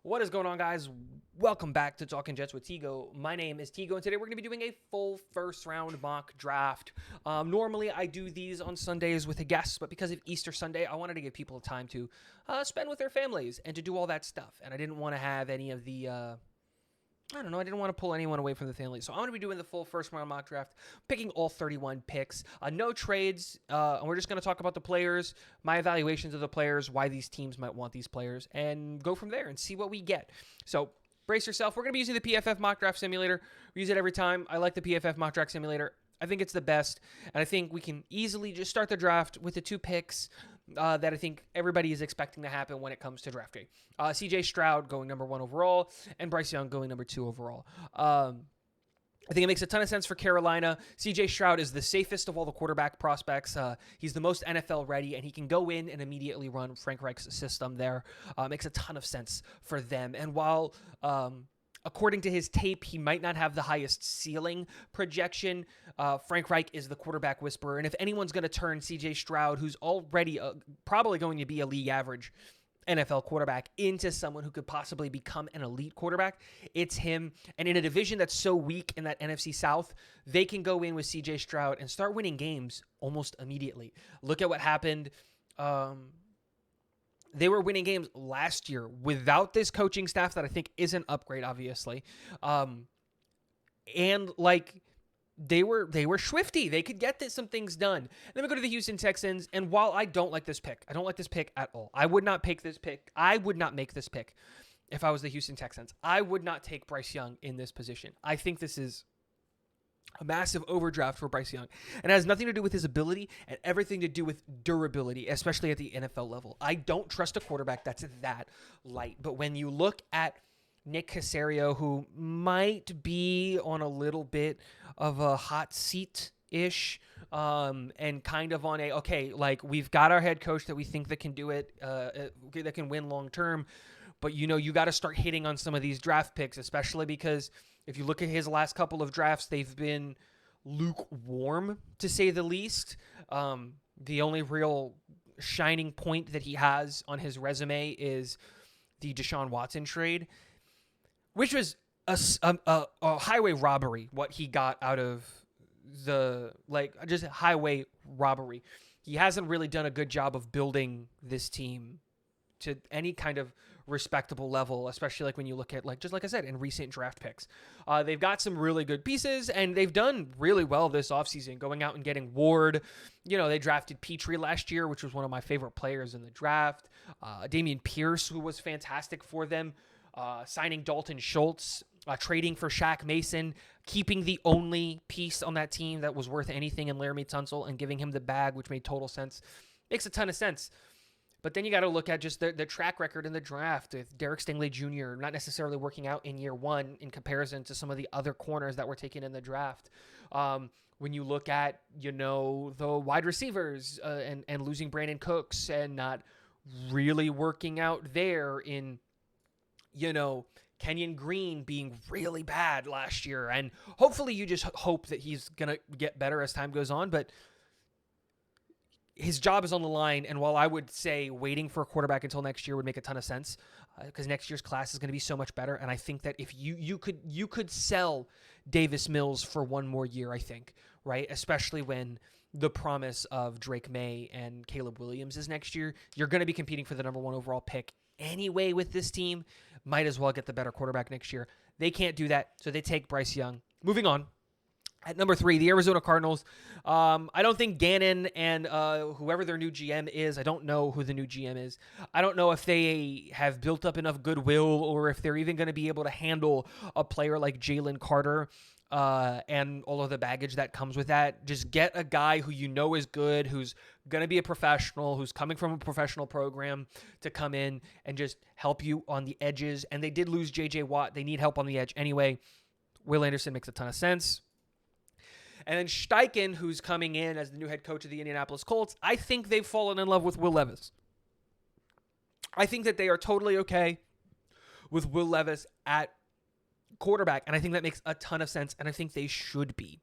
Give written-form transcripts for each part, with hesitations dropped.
What is going on, guys? Welcome back to Talking Jets with Tigo. My name is Tigo, and today we're going to be doing a full first round mock draft. Normally, I do these on Sundays with a guest, but because of Easter Sunday, I wanted to give people time to spend with their families and to do all that stuff. And I didn't want to have any of the I didn't want to pull anyone away from the family. So I'm going to be doing the full first round mock draft, picking all 31 picks. No trades, and we're just going to talk about the players, my evaluations of the players, why these teams might want these players, and go from there and see what we get. So brace yourself. We're going to be using the PFF mock draft simulator. We use it every time. I like the PFF mock draft simulator. I think it's the best, and I think we can easily just start the draft with the two picks that I think everybody is expecting to happen when it comes to draft day. CJ Stroud going number 1 overall, and Bryce Young going number 2 overall. I think it makes a ton of sense for Carolina. CJ Stroud is the safest of all the quarterback prospects. He's the most NFL ready, and he can go in and immediately run Frank Reich's system there. Makes a ton of sense for them. And while according to his tape, he might not have the highest ceiling projection, Frank Reich is the quarterback whisperer. And if anyone's going to turn CJ Stroud, who's already probably going to be a league average NFL quarterback, into someone who could possibly become an elite quarterback, it's him. And in a division that's so weak in that NFC South, they can go in with CJ Stroud and start winning games almost immediately. Look at what happened. They were winning games last year without this coaching staff that I think is an upgrade, obviously. And like they were swifty. They could get some things done. Then we go to the Houston Texans. And while I don't like this pick at all. I would not make this pick if I was the Houston Texans. I would not take Bryce Young in this position. I think this is a massive overdraft for Bryce Young. And it has nothing to do with his ability and everything to do with durability, especially at the NFL level. I don't trust a quarterback that's that light. But when you look at Nick Caserio, who might be on a little bit of a hot seat-ish, and kind of on we've got our head coach that we think that can do it, that can win long-term. But, you got to start hitting on some of these draft picks, especially because if you look at his last couple of drafts, they've been lukewarm, to say the least. The only real shining point that he has on his resume is the Deshaun Watson trade, which was a highway robbery, what he got out of just highway robbery. He hasn't really done a good job of building this team to any kind of respectable level, especially when you look at just like I said, in recent draft picks. They've got some really good pieces, and they've done really well this offseason, going out and getting Ward. They drafted Petrie last year, which was one of my favorite players in the draft. Dameon Pierce, who was fantastic for them. Signing Dalton Schultz, trading for Shaq Mason, keeping the only piece on that team that was worth anything in Laramie Tunsil and giving him the bag, which made total sense. Makes a ton of sense. But then you got to look at just the track record in the draft with Derek Stingley Jr. not necessarily working out in year one in comparison to some of the other corners that were taken in the draft. When you look at, the wide receivers and losing Brandon Cooks and not really working out there in, Kenyon Green being really bad last year. And hopefully you just hope that he's going to get better as time goes on. But his job is on the line, and while I would say waiting for a quarterback until next year would make a ton of sense, because next year's class is going to be so much better, and I think that if you could sell Davis Mills for one more year, I think, right? Especially when the promise of Drake May and Caleb Williams is next year, you're going to be competing for the number 1 overall pick anyway with this team. Might as well get the better quarterback next year. They can't do that, so they take Bryce Young. Moving on. At number 3, the Arizona Cardinals. I don't think Gannon and whoever their new GM is, I don't know who the new GM is. I don't know if they have built up enough goodwill or if they're even going to be able to handle a player like Jalen Carter and all of the baggage that comes with that. Just get a guy who is good, who's going to be a professional, who's coming from a professional program to come in and just help you on the edges. And they did lose J.J. Watt. They need help on the edge anyway. Will Anderson makes a ton of sense. And then Steichen, who's coming in as the new head coach of the Indianapolis Colts, I think they've fallen in love with Will Levis. I think that they are totally okay with Will Levis at quarterback, and I think that makes a ton of sense, and I think they should be.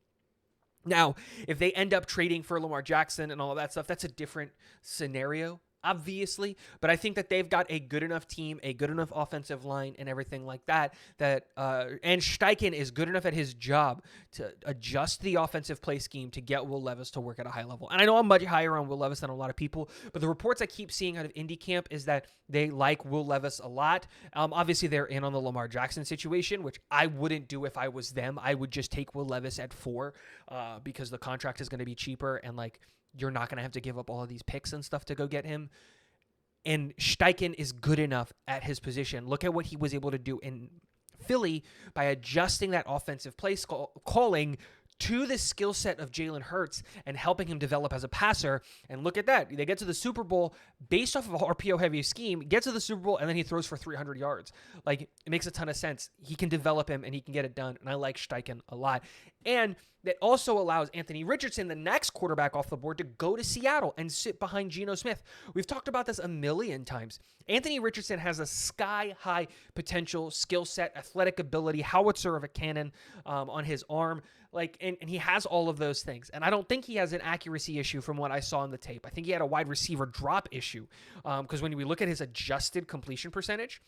Now, if they end up trading for Lamar Jackson and all of that stuff, that's a different scenario. obviously, but I think that they've got a good enough team, a good enough offensive line, and everything like that. And Steichen is good enough at his job to adjust the offensive play scheme to get Will Levis to work at a high level. And I know I'm much higher on Will Levis than a lot of people, but the reports I keep seeing out of Indy camp is that they like Will Levis a lot. Obviously, they're in on the Lamar Jackson situation, which I wouldn't do if I was them. I would just take Will Levis at 4 because the contract is going to be cheaper and like you're not going to have to give up all of these picks and stuff to go get him. And Steichen is good enough at his position. Look at what he was able to do in Philly by adjusting that offensive play calling to the skill set of Jalen Hurts and helping him develop as a passer. And look at that. They get to the Super Bowl based off of an RPO-heavy scheme, get to the Super Bowl, and then he throws for 300 yards. Like, it makes a ton of sense. He can develop him, and he can get it done. And I like Steichen a lot. And that also allows Anthony Richardson, the next quarterback off the board, to go to Seattle and sit behind Geno Smith. We've talked about this a million times. Anthony Richardson has a sky-high potential, skill set, athletic ability, howitzer of a cannon on his arm. And he has all of those things. And I don't think he has an accuracy issue from what I saw in the tape. I think he had a wide receiver drop issue because when we look at his adjusted completion percentage,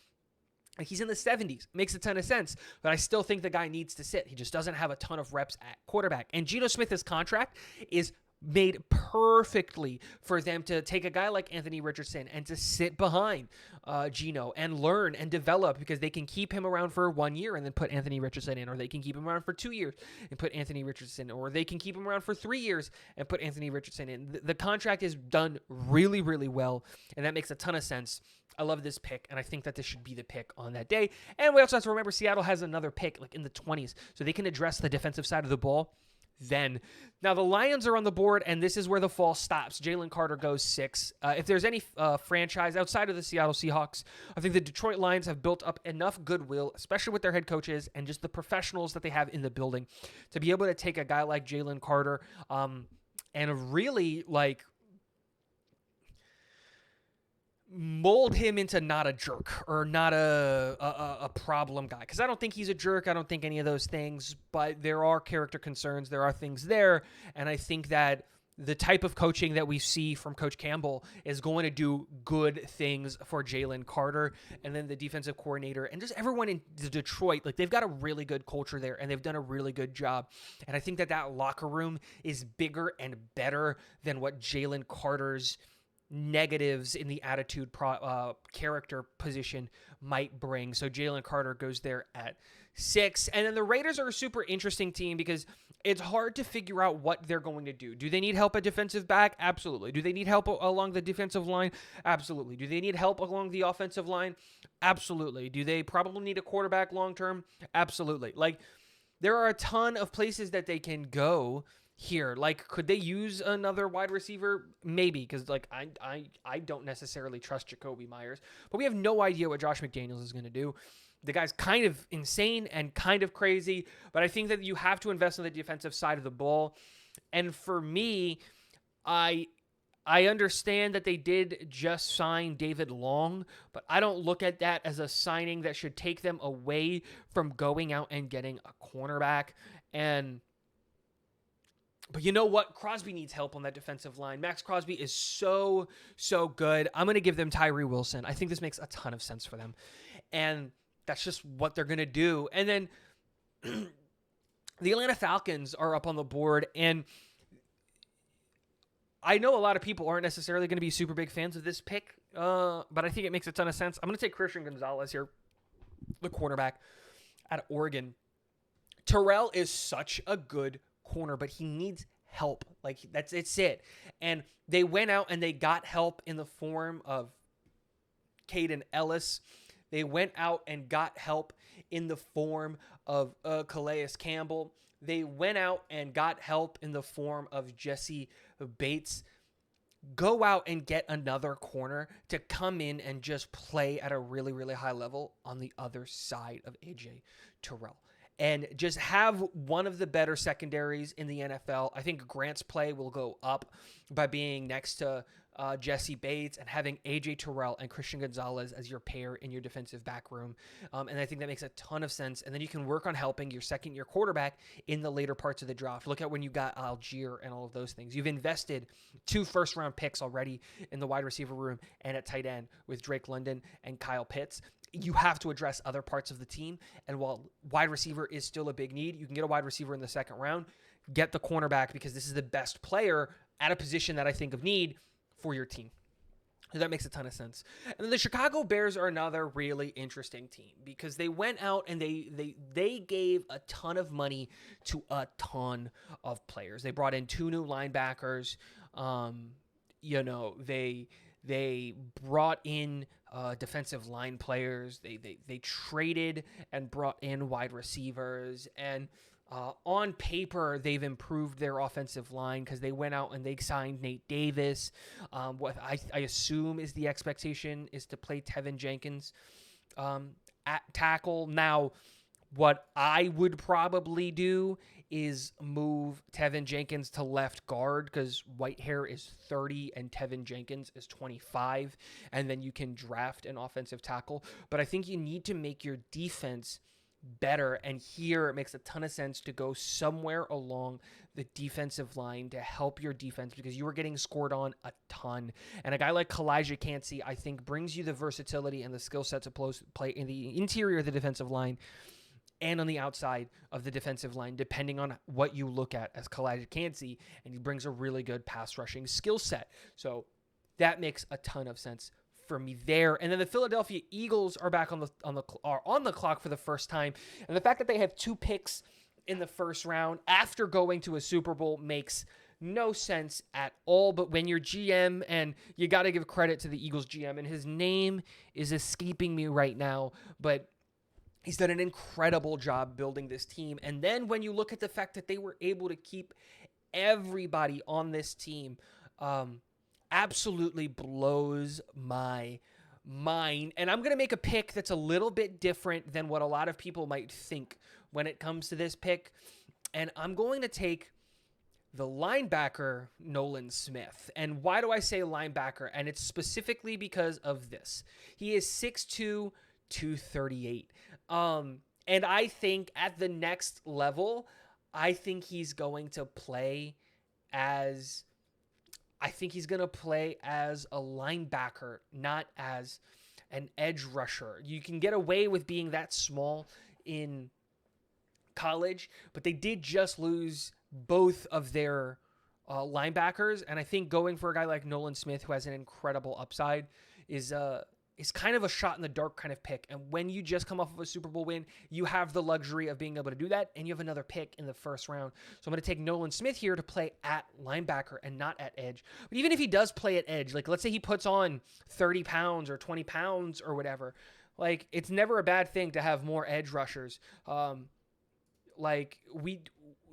he's in the 70s. Makes a ton of sense. But I still think the guy needs to sit. He just doesn't have a ton of reps at quarterback. And Geno Smith's contract is made perfectly for them to take a guy like Anthony Richardson and to sit behind Geno and learn and develop, because they can keep him around for 1 year and then put Anthony Richardson in, or they can keep him around for 2 years and put Anthony Richardson, or they can keep him around for 3 years and put Anthony Richardson in. The contract is done really, really well, and that makes a ton of sense. I love this pick, and I think that this should be the pick on that day. And we also have to remember Seattle has another pick like in the 20s, so they can address the defensive side of the ball then. Now, the Lions are on the board, and this is where the fall stops. Jalen Carter goes 6. If there's any franchise outside of the Seattle Seahawks, I think the Detroit Lions have built up enough goodwill, especially with their head coaches and just the professionals that they have in the building, to be able to take a guy like Jalen Carter and really mold him into not a jerk or not a problem guy. Because I don't think he's a jerk. I don't think any of those things. But there are character concerns. There are things there. And I think that the type of coaching that we see from Coach Campbell is going to do good things for Jalen Carter. And then the defensive coordinator and just everyone in Detroit, they've got a really good culture there, and they've done a really good job. And I think that locker room is bigger and better than what Jalen Carter's negatives in the attitude character position might bring. So Jalen Carter goes there at 6. And then the Raiders are a super interesting team because it's hard to figure out what they're going to do. Do they need help at defensive back? Absolutely. Do they need help along the defensive line? Absolutely. Do they need help along the offensive line? Absolutely. Do they probably need a quarterback long term? Absolutely. There are a ton of places that they can go here. Could they use another wide receiver? Maybe, because I don't necessarily trust Jacoby Myers, but we have no idea what Josh McDaniels is going to do. The guy's kind of insane and kind of crazy, but I think that you have to invest in the defensive side of the ball. And for me, I understand that they did just sign David Long, but I don't look at that as a signing that should take them away from going out and getting a cornerback. But you know what? Crosby needs help on that defensive line. Max Crosby is so good. I'm going to give them Tyree Wilson. I think this makes a ton of sense for them. And that's just what they're going to do. And then the Atlanta Falcons are up on the board. And I know a lot of people aren't necessarily going to be super big fans of this pick, but I think it makes a ton of sense. I'm going to take Christian Gonzalez here, the cornerback out of Oregon. Terrell is such a good corner, but he needs help. It's it. And they went out and they got help in the form of Caden Ellis. They went out and got help in the form of Calais Campbell. They went out and got help in the form of Jesse Bates. Go out and get another corner to come in and just play at a really, really high level on the other side of AJ Terrell. And just have one of the better secondaries in the NFL. I think Grant's play will go up by being next to Jesse Bates, and having AJ Terrell and Christian Gonzalez as your pair in your defensive back room. And I think that makes a ton of sense. And then you can work on helping your second-year quarterback in the later parts of the draft. Look at when you got Algier and all of those things. You've invested 2 first-round picks already in the wide receiver room and at tight end with Drake London and Kyle Pitts. You have to address other parts of the team. And while wide receiver is still a big need, you can get a wide receiver in the second round, get the cornerback because this is the best player at a position that I think of need for your team. So that makes a ton of sense. And then the Chicago Bears are another really interesting team because they went out and they gave a ton of money to a ton of players. They brought in 2 new linebackers. They brought in defensive line players. They traded and brought in wide receivers. And on paper, they've improved their offensive line because they went out and they signed Nate Davis. What I assume is the expectation is to play Tevin Jenkins at tackle. Now, what I would probably do is move Tevin Jenkins to left guard because Whitehair is 30 and Tevin Jenkins is 25, and then you can draft an offensive tackle. But I think you need to make your defense better, and here it makes a ton of sense to go somewhere along the defensive line to help your defense because you were getting scored on a ton. And a guy like Kalijah Cansey, I think, brings you the versatility and the skill set to play in the interior of the defensive line and on the outside of the defensive line, depending on what you look at as Kalijah Cansey, and he brings a really good pass rushing skill set. So that makes a ton of sense for me there. And then the Philadelphia Eagles are back on the clock for the first time, and the fact that they have 2 picks in the first round after going to a Super Bowl makes no sense at all. But when you're GM, and you got to give credit to the Eagles GM, and his name is escaping me right now, but he's done an incredible job building this team. And then when you look at the fact that they were able to keep everybody on this team, absolutely blows my mind. And I'm going to make a pick that's a little bit different than what a lot of people might think when it comes to this pick. And I'm going to take the linebacker, Nolan Smith. And why do I say linebacker? And it's specifically because of this. He is 6'2", 238. And I think at the next level, I think he's going to play as a linebacker, not as an edge rusher. You can get away with being that small in college, but they did just lose both of their linebackers. And I think going for a guy like Nolan Smith, who has an incredible upside, is kind of a shot in the dark kind of pick. And when you just come off of a Super Bowl win, you have the luxury of being able to do that, and you have another pick in the first round. So I'm going to take Nolan Smith here to play at linebacker and not at edge. But even if he does play at edge, like let's say he puts on 30 pounds or 20 pounds or whatever, like it's never a bad thing to have more edge rushers.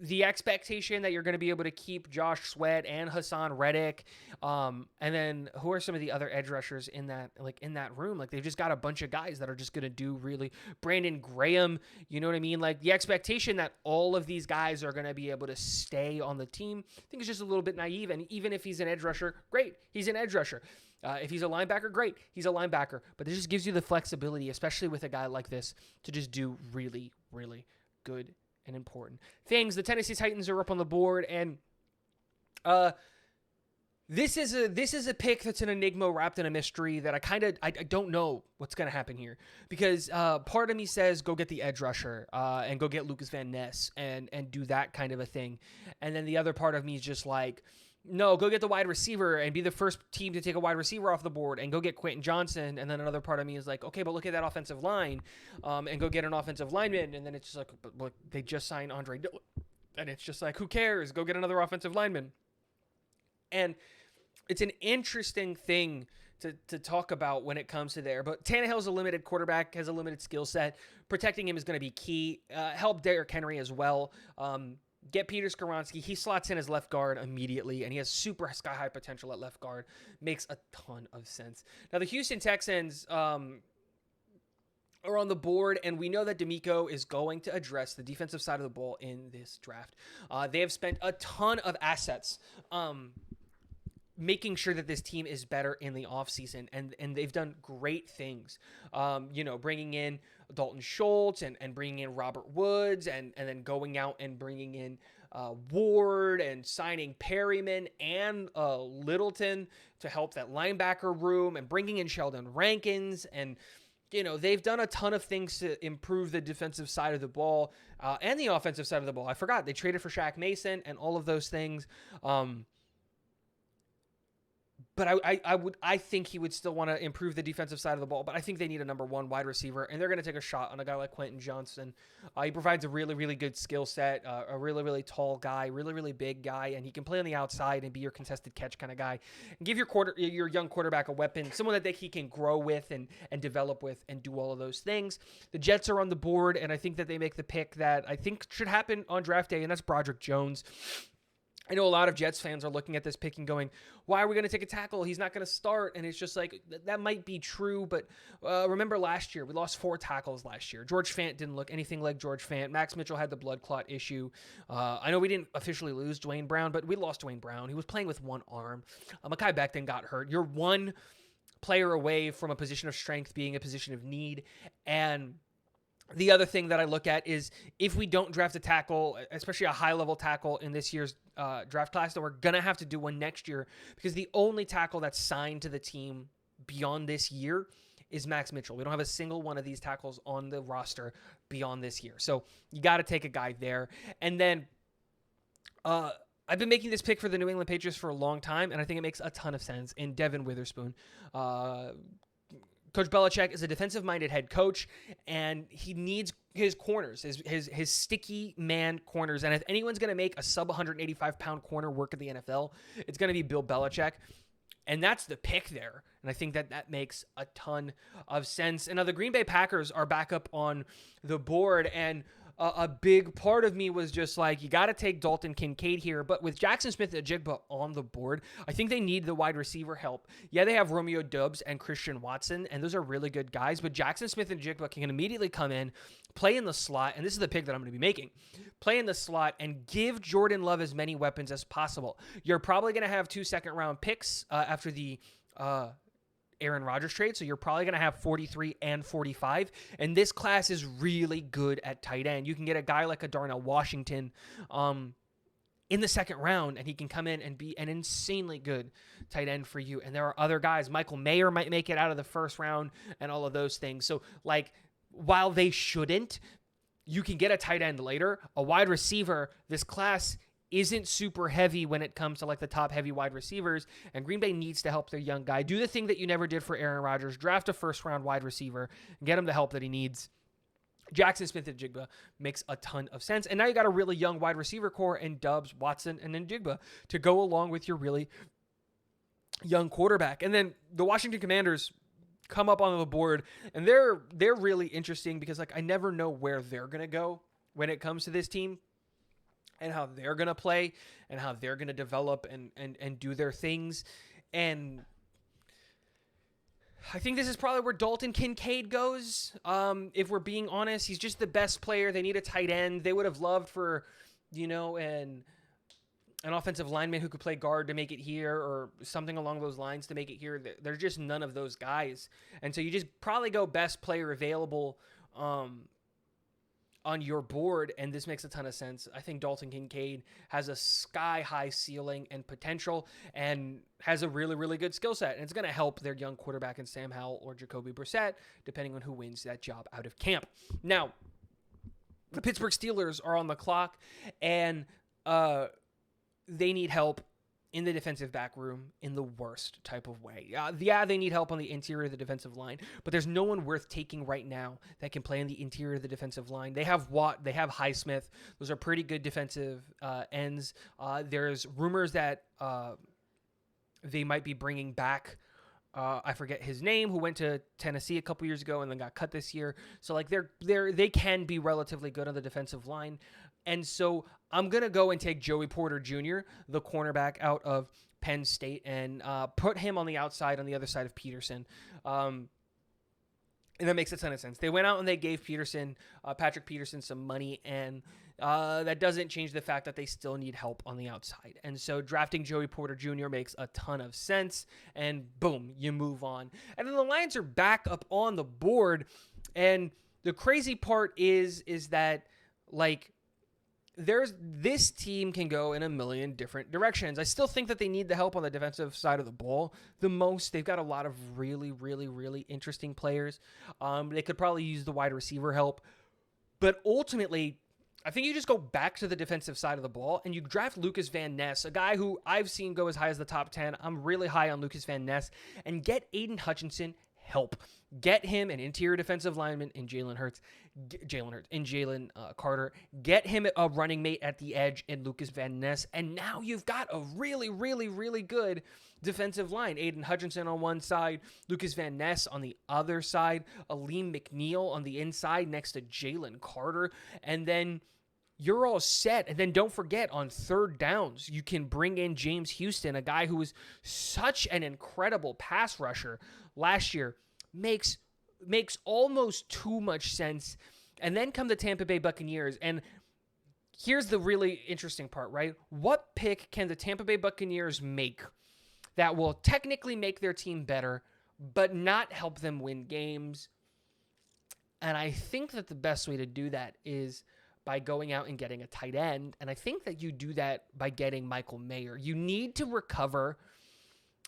The expectation that you're going to be able to keep Josh Sweat and Hassan Reddick, and then who are some of the other edge rushers in that room? Like they've just got a bunch of guys that are just going to do really. Brandon Graham, you know what I mean? Like the expectation that all of these guys are going to be able to stay on the team, I think it's just a little bit naive. And even if he's an edge rusher, great, he's an edge rusher. If he's a linebacker, great, he's a linebacker. But this just gives you the flexibility, especially with a guy like this, to just do really, really good and important things. The Tennessee Titans are up on the board, and this is a pick that's an enigma wrapped in a mystery that I don't know what's going to happen here, because part of me says go get the edge rusher and go get Lucas Van Ness and do that kind of a thing, and then the other part of me is just like, no, go get the wide receiver and be the first team to take a wide receiver off the board and go get Quentin Johnson. And then another part of me is like, okay, but look at that offensive line and go get an offensive lineman. And then it's just like, but look, they just signed Andre Dillon. And it's just like, who cares? Go get another offensive lineman. And it's an interesting thing to talk about when it comes to there. But Tannehill's a limited quarterback, has a limited skill set. Protecting him is going to be key. Help Derrick Henry as well. Get Peter Skoronski. He slots in as left guard immediately, and he has super sky-high potential at left guard. Makes a ton of sense. Now, the Houston Texans are on the board, and we know that DeMeco is going to address the defensive side of the ball in this draft. They have spent a ton of assets making sure that this team is better in the offseason, and they've done great things. Bringing in Dalton Schultz and bringing in Robert Woods and then going out and bringing in Ward and signing Perryman and Littleton to help that linebacker room and bringing in Sheldon Rankins. And, they've done a ton of things to improve the defensive side of the ball and the offensive side of the ball. I forgot they traded for Shaq Mason and all of those things. But I think he would still want to improve the defensive side of the ball. But I think they need a number one wide receiver, and they're going to take a shot on a guy like Quentin Johnson. He provides a really, really good skill set, a really, really tall guy, really, really big guy, and he can play on the outside and be your contested catch kind of guy. And give your young quarterback a weapon, someone that he can grow with and develop with and do all of those things. The Jets are on the board, and I think that they make the pick that I think should happen on draft day, and that's Broderick Jones. I know a lot of Jets fans are looking at this pick and going, why are we going to take a tackle? He's not going to start. And it's just like, that might be true. But remember last year, we lost 4 tackles last year. George Fant didn't look anything like George Fant. Max Mitchell had the blood clot issue. I know we didn't officially lose Dwayne Brown, but we lost Dwayne Brown. He was playing with one arm. Mekhi Becton got hurt. You're one player away from a position of strength being a position of need. And the other thing that I look at is if we don't draft a tackle, especially a high-level tackle in this year's draft class, then we're going to have to do one next year, because the only tackle that's signed to the team beyond this year is Max Mitchell. We don't have a single one of these tackles on the roster beyond this year. So you got to take a guy there. And then I've been making this pick for the New England Patriots for a long time, and I think it makes a ton of sense in Devin Witherspoon. Coach Belichick is a defensive-minded head coach, and he needs his corners, his sticky man corners. And if anyone's going to make a sub-185-pound corner work in the NFL, it's going to be Bill Belichick. And that's the pick there. And I think that makes a ton of sense. And now the Green Bay Packers are back up on the board, and a big part of me was just like, you got to take Dalton Kincaid here. But with Jackson Smith-Njigba on the board, I think they need the wide receiver help. Yeah, they have Romeo Doubs and Christian Watson, and those are really good guys. But Jackson Smith-Njigba can immediately come in, play in the slot, and this is the pick that I'm going to be making. Play in the slot and give Jordan Love as many weapons as possible. You're probably going to have 2 second-round picks after the Aaron Rodgers trade, so you're probably going to have 43 and 45, and this class is really good at tight end. You can get a guy like a Darnell Washington in the second round, and he can come in and be an insanely good tight end for you. And there are other guys. Michael Mayer might make it out of the first round and all of those things. So, while they shouldn't, you can get a tight end later. A wide receiver, this class isn't super heavy when it comes to the top heavy wide receivers, and Green Bay needs to help their young guy. Do the thing that you never did for Aaron Rodgers. Draft a first-round wide receiver and get him the help that he needs. Jackson Smith-Njigba makes a ton of sense. And now you got a really young wide receiver core in Doubs, Watson, and Njigba to go along with your really young quarterback. And then the Washington Commanders come up on the board, and they're really interesting because I never know where they're going to go when it comes to this team, and how they're going to play and how they're going to develop and do their things. And I think this is probably where Dalton Kincaid goes. If we're being honest, he's just the best player. They need a tight end. They would have loved for, an offensive lineman who could play guard to make it here, or something along those lines to make it here. There's just none of those guys. And so you just probably go best player available on your board, and this makes a ton of sense. I think Dalton Kincaid has a sky-high ceiling and potential and has a really, really good skill set, and it's going to help their young quarterback in Sam Howell or Jacoby Brissett, depending on who wins that job out of camp. Now, the Pittsburgh Steelers are on the clock, and they need help in the defensive back room in the worst type of way. They need help on the interior of the defensive line, but there's no one worth taking right now that can play in the interior of the defensive line. They have Watt, they have Highsmith. Those are pretty good defensive ends. There's rumors that they might be bringing back I forget his name, who went to Tennessee a couple years ago and then got cut this year. So they can be relatively good on the defensive line. And so I'm going to go and take Joey Porter Jr., the cornerback out of Penn State, and put him on the outside on the other side of Peterson. And that makes a ton of sense. They went out and they gave Patrick Peterson some money, and that doesn't change the fact that they still need help on the outside. And so drafting Joey Porter Jr. makes a ton of sense, and boom, you move on. And then the Lions are back up on the board, and the crazy part is that, like, this team can go in a million different directions. I still think that they need the help on the defensive side of the ball the most. They've got a lot of really, really, really interesting players. They could probably use the wide receiver help. But ultimately, I think you just go back to the defensive side of the ball and you draft Lucas Van Ness, a guy who I've seen go as high as the top 10. I'm really high on Lucas Van Ness. And get Aiden Hutchinson help. Get him an interior defensive lineman in Jalen Carter. Get him a running mate at the edge in Lucas Van Ness. And now you've got a really, really, really good defensive line. Aiden Hutchinson on one side, Lucas Van Ness on the other side, Aleem McNeil on the inside next to Jalen Carter. And then you're all set. And then don't forget, on third downs, you can bring in James Houston, a guy who was such an incredible pass rusher last year. Makes almost too much sense. And then come the Tampa Bay Buccaneers. And here's the really interesting part, right? What pick can the Tampa Bay Buccaneers make that will technically make their team better, but not help them win games? And I think that the best way to do that is by going out and getting a tight end. And I think that you do that by getting Michael Mayer. You need to recover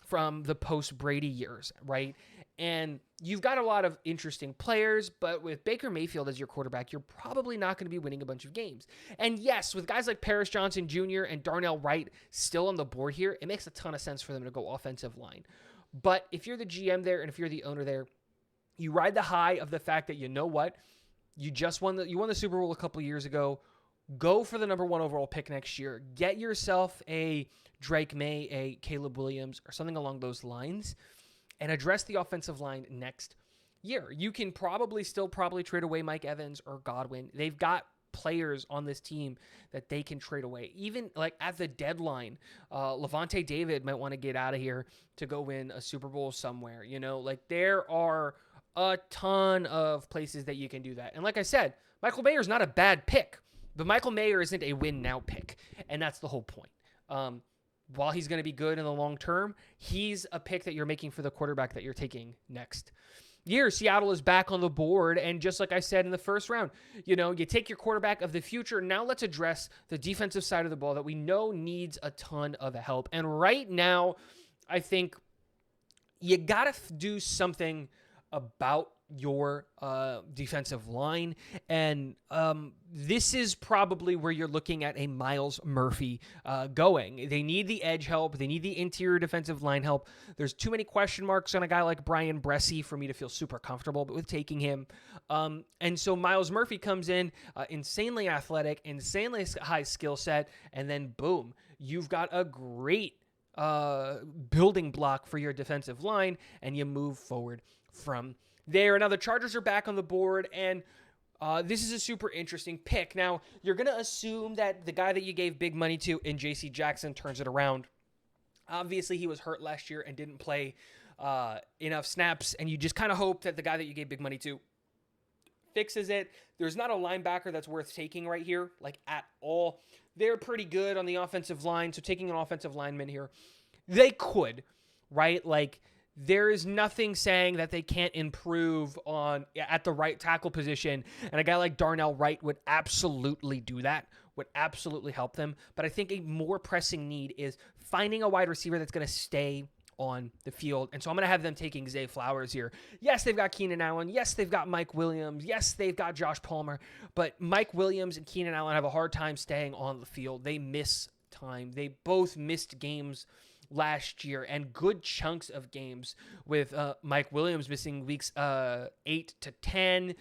from the post-Brady years, right? And you've got a lot of interesting players, but with Baker Mayfield as your quarterback, you're probably not going to be winning a bunch of games. And yes, with guys like Paris Johnson Jr. and Darnell Wright still on the board here, it makes a ton of sense for them to go offensive line. But if you're the GM there and if you're the owner there, you ride the high of the fact that, you know what, you won the Super Bowl a couple years ago. Go for the number 1 overall pick next year. Get yourself a Drake May, a Caleb Williams, or something along those lines, and address the offensive line next year. You can probably trade away Mike Evans or Godwin. They've got players on this team that they can trade away. Even like at the deadline, Levante David might want to get out of here to go win a Super Bowl somewhere. You know, like there are a ton of places that you can do that. And like I said, Michael Mayer is not a bad pick, but Michael Mayer isn't a win now pick. And that's the whole point. While he's going to be good in the long term, he's a pick that you're making for the quarterback that you're taking next year. Seattle is back on the board, and just like I said in the first round, you take your quarterback of the future. Now let's address the defensive side of the ball that we know needs a ton of help. And right now, I think you got to do something about your defensive line. And this is probably where you're looking at a Myles Murphy going. They need the edge help. They need the interior defensive line help. There's too many question marks on a guy like Brian Bresee for me to feel super comfortable with taking him. And so Myles Murphy comes in, insanely athletic, insanely high skill set, and then boom, you've got a great building block for your defensive line, and you move forward from there. Now the Chargers are back on the board, and this is a super interesting pick. Now, you're going to assume that the guy that you gave big money to in J.C. Jackson turns it around. Obviously, he was hurt last year and didn't play enough snaps, and you just kind of hope that the guy that you gave big money to fixes it. There's not a linebacker that's worth taking right here, like at all. They're pretty good on the offensive line, so taking an offensive lineman here, they could, right? Like, there is nothing saying that they can't improve at the right tackle position, and a guy like Darnell Wright would absolutely do that, would absolutely help them. But I think a more pressing need is finding a wide receiver that's going to stay on the field. And so I'm going to have them taking Zay Flowers here. Yes, they've got Keenan Allen. Yes, they've got Mike Williams. Yes, they've got Josh Palmer. But Mike Williams and Keenan Allen have a hard time staying on the field. They miss time. They both missed games last year, and good chunks of games, with Mike Williams missing weeks 8 to 10,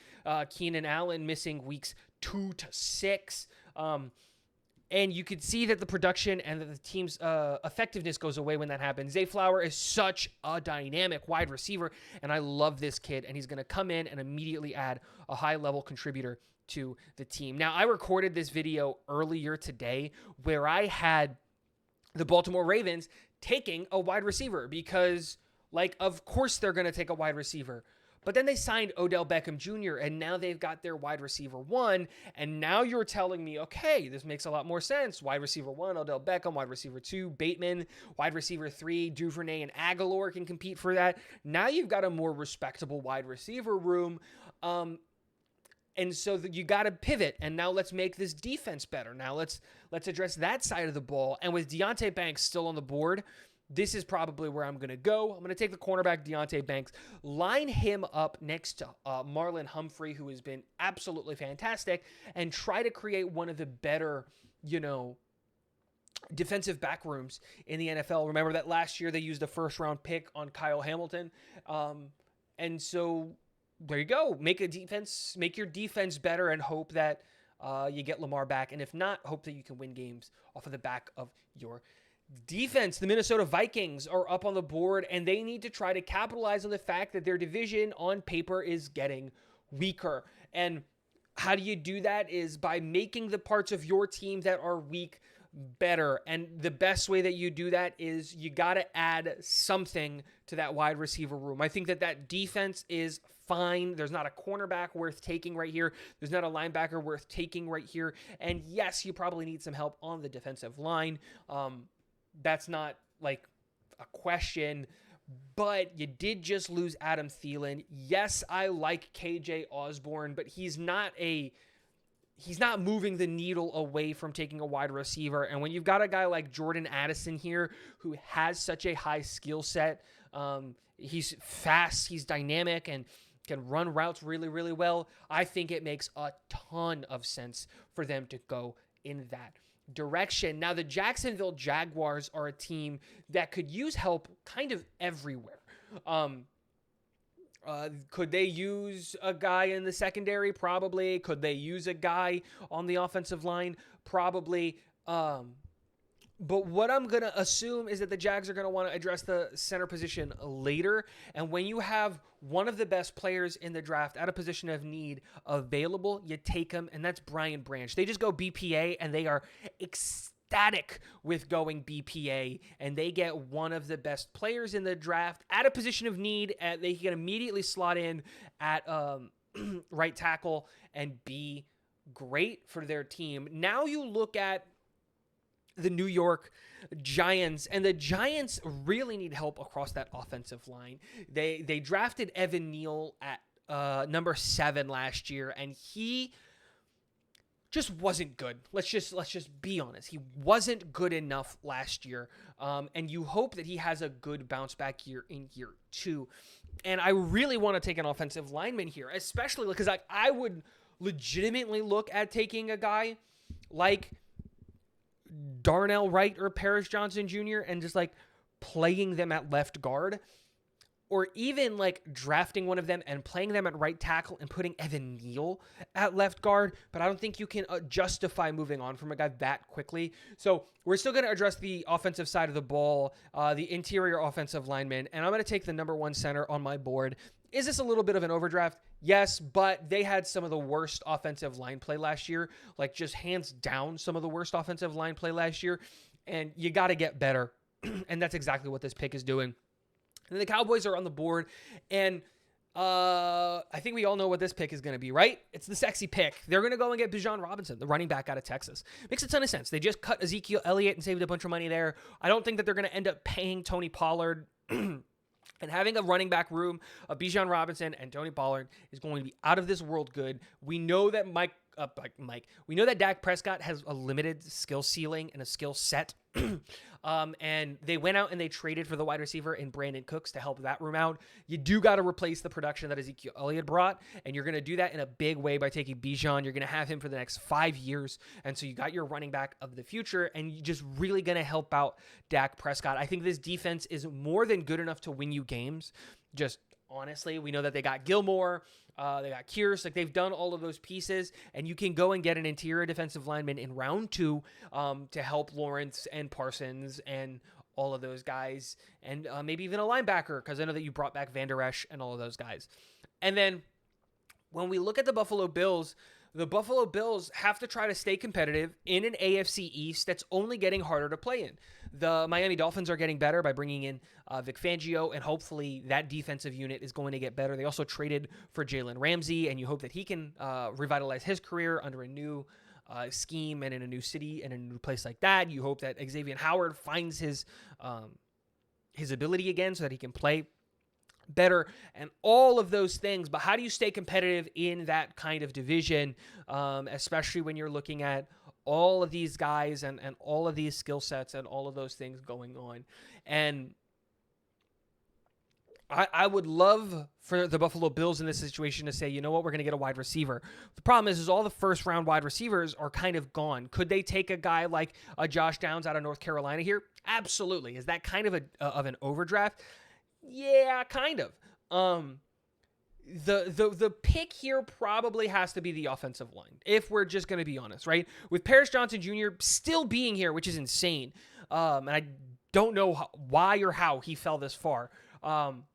Keenan Allen missing weeks 2 to 6. And you could see that the production and the team's effectiveness goes away when that happens. Zay Flower is such a dynamic wide receiver, and I love this kid, and he's going to come in and immediately add a high-level contributor to the team. Now, I recorded this video earlier today where I had the Baltimore Ravens taking a wide receiver because, like, of course they're going to take a wide receiver. But then they signed Odell Beckham Jr., and now they've got their wide receiver 1. And now you're telling me, okay, this makes a lot more sense. Wide receiver 1, Odell Beckham. Wide receiver 2, Bateman. Wide receiver 3, Duvernay and Aguilar can compete for that. Now you've got a more respectable wide receiver room. And so you got to pivot, and now let's make this defense better. Now let's address that side of the ball. And with Deonte Banks still on the board, this is probably where I'm going to go. I'm going to take the cornerback Deonte Banks, line him up next to Marlon Humphrey, who has been absolutely fantastic, and try to create one of the better, defensive back rooms in the NFL. Remember that last year they used a first-round pick on Kyle Hamilton. And so there you go. Make your defense better and hope that you get Lamar back. And if not, hope that you can win games off of the back of your defense. The Minnesota Vikings are up on the board, and they need to try to capitalize on the fact that their division on paper is getting weaker. And how do you do that is by making the parts of your team that are weak better. And the best way that you do that is you got to add something to that wide receiver room. I think that defense is fine. There's not a cornerback worth taking right here. There's not a linebacker worth taking right here. And yes, you probably need some help on the defensive line. That's not like a question, but you did just lose Adam Thielen. Yes, I like KJ Osborne, but he's not moving the needle away from taking a wide receiver. And when you've got a guy like Jordan Addison here who has such a high skill set, he's fast, he's dynamic, and can run routes really, really well, I think it makes a ton of sense for them to go in that direction. Now, the Jacksonville Jaguars are a team that could use help kind of everywhere. Could they use a guy in the secondary? Probably. Could they use a guy on the offensive line? Probably. But what I'm going to assume is that the Jags are going to want to address the center position later. And when you have one of the best players in the draft at a position of need available, you take him, and that's Brian Branch. They just go BPA, and they are ecstatic with going BPA, and they get one of the best players in the draft at a position of need. They can immediately slot in at right tackle and be great for their team. Now you look at the New York Giants, and the Giants really need help across that offensive line. They drafted Evan Neal at number 7 last year, and he just wasn't good. Let's just be honest. He wasn't good enough last year, and you hope that he has a good bounce back year in year 2. And I really want to take an offensive lineman here, especially because I would legitimately look at taking a guy like Darnell Wright or Paris Johnson Jr. and just like playing them at left guard, or even like drafting one of them and playing them at right tackle and putting Evan Neal at left guard. But I don't think you can justify moving on from a guy that quickly. So we're still going to address the offensive side of the ball, the interior offensive lineman, and I'm going to take the number 1 center on my board. Is this a little bit of an overdraft? Yes, but they had some of the worst offensive line play last year, like just hands down some of the worst offensive line play last year, and you got to get better, and that's exactly what this pick is doing. And the Cowboys are on the board, and I think we all know what this pick is going to be, right? It's the sexy pick. They're going to go and get Bijan Robinson, the running back out of Texas. Makes a ton of sense. They just cut Ezekiel Elliott and saved a bunch of money there. I don't think that they're going to end up paying Tony Pollard. And having a running back room of Bijan Robinson and Tony Pollard is going to be out of this world good. We know that we know that Dak Prescott has a limited skill ceiling and a skill set. And they went out and they traded for the wide receiver in Brandon Cooks to help that room out. You do got to replace the production that Ezekiel Elliott brought, and you're going to do that in a big way by taking Bijan. You're going to have him for the next 5 years, and so you got your running back of the future, and you're just really going to help out Dak Prescott. I think this defense is more than good enough to win you games. Just honestly, we know that they got Gilmore, they got Kearse, like they've done all of those pieces, and you can go and get an interior defensive lineman in round 2 to help Lawrence and Parsons and all of those guys, and maybe even a linebacker, because I know that you brought back Van Der Esch and all of those guys. And then when we look at the Buffalo Bills have to try to stay competitive in an AFC East that's only getting harder to play in. The Miami Dolphins are getting better by bringing in Vic Fangio, and hopefully that defensive unit is going to get better. They also traded for Jalen Ramsey, and you hope that he can revitalize his career under a new scheme and in a new city and in a new place like that. You hope that Xavier Howard finds his ability again so that he can play better and all of those things. But how do you stay competitive in that kind of division, especially when you're looking at all of these guys and all of these skill sets and all of those things going on? And I would love for the Buffalo Bills in this situation to say, you know what, we're going to get a wide receiver. The problem is all the first round wide receivers are kind of gone. Could they take a guy like a Josh Downs out of North Carolina here? Absolutely. Is that kind of an overdraft? Yeah, kind of. The pick here probably has to be the offensive line, if we're just going to be honest, right? With Paris Johnson Jr. still being here, which is insane. And I don't know why or how he fell this far.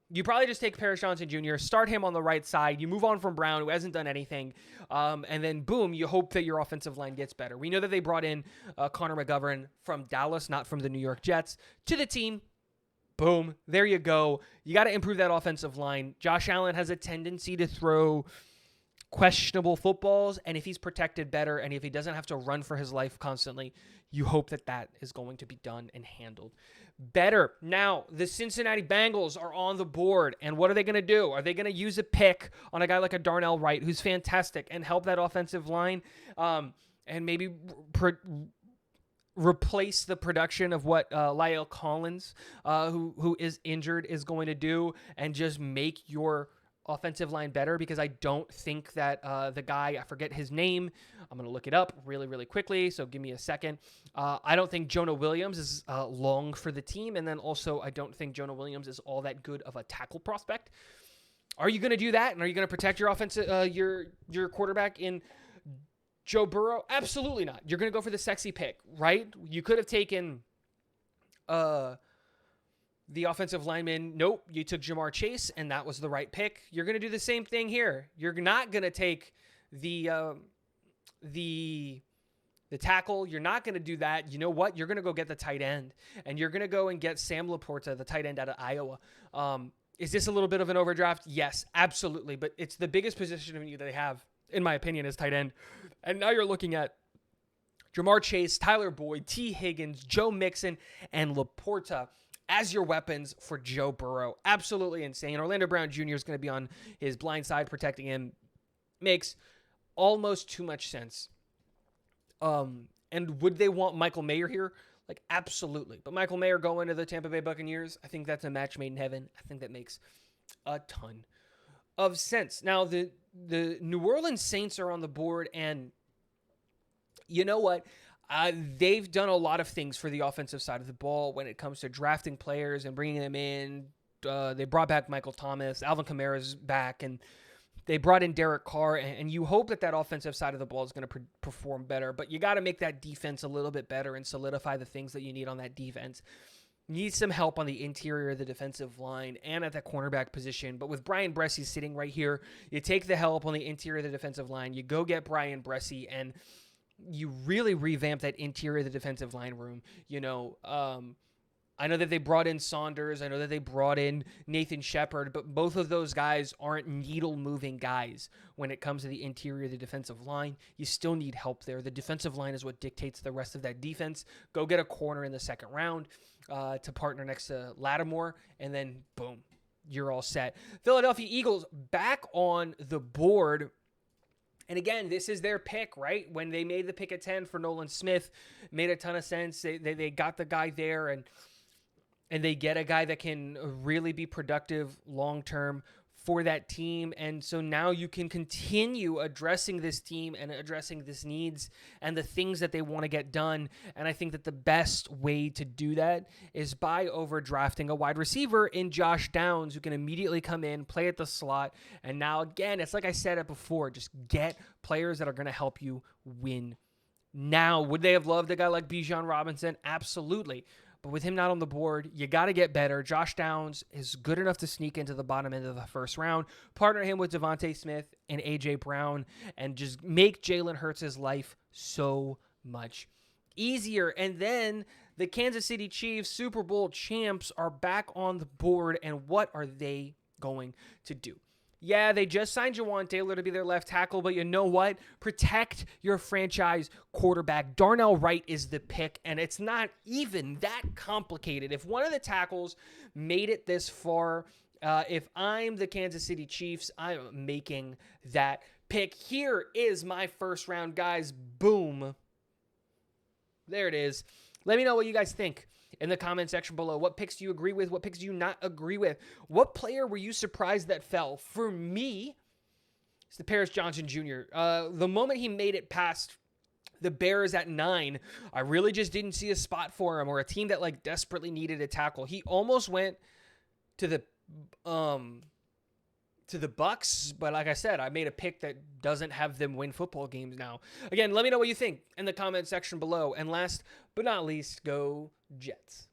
You probably just take Paris Johnson Jr., start him on the right side. You move on from Brown, who hasn't done anything. And then, boom, you hope that your offensive line gets better. We know that they brought in Connor McGovern from Dallas, not from the New York Jets, to the team. Boom, there you go. You got to improve that offensive line. Josh Allen has a tendency to throw questionable footballs, and if he's protected better and if he doesn't have to run for his life constantly, you hope that that is going to be done and handled better. Now, the Cincinnati Bengals are on the board, and what are they going to do? Are they going to use a pick on a guy like a Darnell Wright, who's fantastic, and help that offensive line, and maybe replace the production of what La'el Collins, who is injured, is going to do, and just make your offensive line better? Because I don't think that the guy, I forget his name, I'm going to look it up really, really quickly, so give me a second. I don't think Jonah Williams is long for the team, and then also I don't think Jonah Williams is all that good of a tackle prospect. Are you going to do that, and are you going to protect your your quarterback in Joe Burrow? Absolutely not. You're going to go for the sexy pick, right? You could have taken the offensive lineman. Nope, you took Jamar Chase, and that was the right pick. You're going to do the same thing here. You're not going to take the tackle. You're not going to do that. You know what? You're going to go get the tight end, and you're going to go and get Sam Laporta, the tight end out of Iowa. Is this a little bit of an overdraft? Yes, absolutely. But it's the biggest position that they have, in my opinion, is tight end. And now you're looking at Jamar Chase, Tyler Boyd, T. Higgins, Joe Mixon, and Laporta as your weapons for Joe Burrow. Absolutely insane. Orlando Brown Jr. is going to be on his blind side protecting him. Makes almost too much sense. And would they want Michael Mayer here? Like, absolutely. But Michael Mayer going to the Tampa Bay Buccaneers, I think that's a match made in heaven. I think that makes a ton of sense. Now, the New Orleans Saints are on the board, and you know what? They've done a lot of things for the offensive side of the ball when it comes to drafting players and bringing them in. They brought back Michael Thomas. Alvin Kamara's back, and they brought in Derek Carr, and you hope that offensive side of the ball is going to perform better, but you got to make that defense a little bit better and solidify the things that you need on that defense. You need some help on the interior of the defensive line and at the cornerback position, but with Brian Bressie sitting right here, you take the help on the interior of the defensive line, you go get Brian Bressie, and you really revamp that interior of the defensive line room. You know, I know that they brought in Saunders. I know that they brought in Nathan Shepard, but both of those guys aren't needle-moving guys when it comes to the interior of the defensive line. You still need help there. The defensive line is what dictates the rest of that defense. Go get a corner in the second round to partner next to Lattimore, and then, boom, you're all set. Philadelphia Eagles back on the board. And again, this is their pick, right? When they made the pick at 10 for Nolan Smith, made a ton of sense. They got the guy there, and they get a guy that can really be productive long-term for that team. And so now you can continue addressing this team and addressing this needs and the things that they want to get done. And I think that the best way to do that is by overdrafting a wide receiver in Josh Downs, who can immediately come in, play at the slot. And now, again, it's like I said it before, just get players that are going to help you win. Now, would they have loved a guy like Bijan Robinson? Absolutely. But with him not on the board, you got to get better. Josh Downs is good enough to sneak into the bottom end of the first round. Partner him with Devontae Smith and A.J. Brown and just make Jalen Hurts' life so much easier. And then the Kansas City Chiefs, Super Bowl champs, are back on the board. And what are they going to do? Yeah, they just signed Jawan Taylor to be their left tackle, but you know what? Protect your franchise quarterback. Darnell Wright is the pick, and it's not even that complicated. If one of the tackles made it this far, if I'm the Kansas City Chiefs, I'm making that pick. Here is my first round, guys. Boom. There it is. Let me know what you guys think in the comment section below. What picks do you agree with? What picks do you not agree with? What player were you surprised that fell? For me, it's the Paris Johnson Jr. The moment he made it past the Bears at 9, I really just didn't see a spot for him or a team that like desperately needed a tackle. He almost went to the Bucks, but like I said, I made a pick that doesn't have them win football games now. Again, let me know what you think in the comment section below. And last but not least, go Jets.